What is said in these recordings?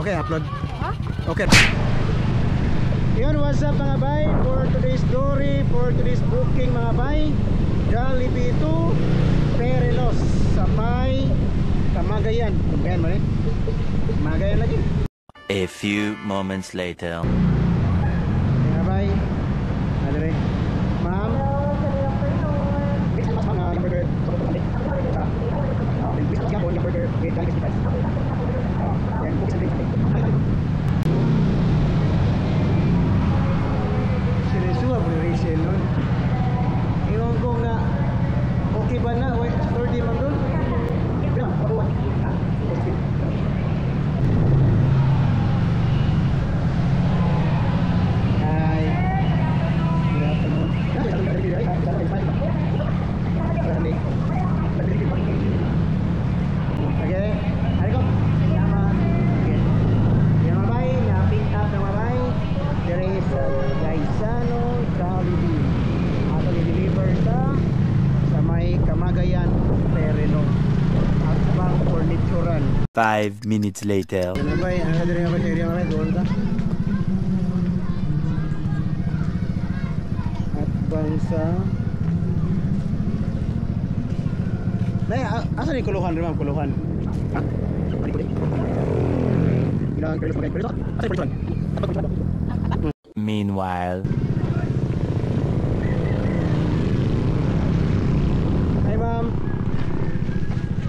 Okay, upload. Huh? Okay. Yun, what's up mga bay? For today's story, for today's booking mga bay, Jollibee to Perelos sa may Camagayan. Ayan mo rin. Camagayan lagi. A few moments later. Mga bay, ano rin? Ma'am? Sinisua po yung resale nun. Iwan ko nga, okay ba na? Wait, 30 man dun? Hi. Okay, hari ko. Salamat. Okay. Yung mga bay, na-pick up ng mga bay. There is Gaisano, Jollibee. Ato i-deliver sa may Camagayan, Perelos. At bang furnituran. 5 minutes later. Yung mga bay, ano na rin nga ba sa area mga bay? Doon ka. At bang sa... Nay, asa ni kuluhan rin ma'am? Kuluhan. Ha? Ilang kilos pa kayo? Asa yung kuluhan? Meanwhile. Hi ma'am.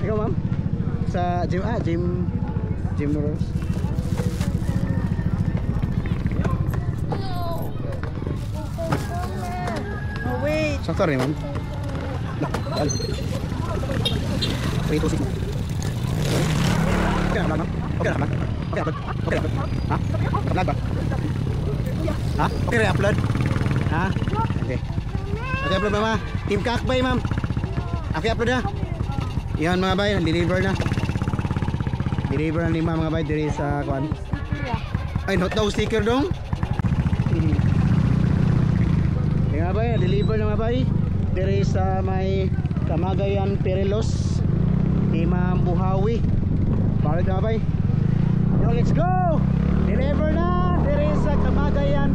Ikaw ma'am? Sa gym, gym noodles. Oh, wait. Sakto rin ma'am. Prito sih. Oke, ma'am. Oke, ma'am. Oke, upload. Oke, upload. Hah? Upload ba? Hah? Oke, upload. Hah? Oke. Oke, upload mama. Team Kakbay, ma'am. Oke, upload na. Yan mga bay, deliver na. Deliver na 5 mga bay diri sa kuan. Ay, not daw sticker dong. Yan mga bay, deliver na mga bay diri sa may Camagayan, Perelos, Imam Buhawi. Balik na bay. Yo, let's go! Deliver na diri sa Camagayan,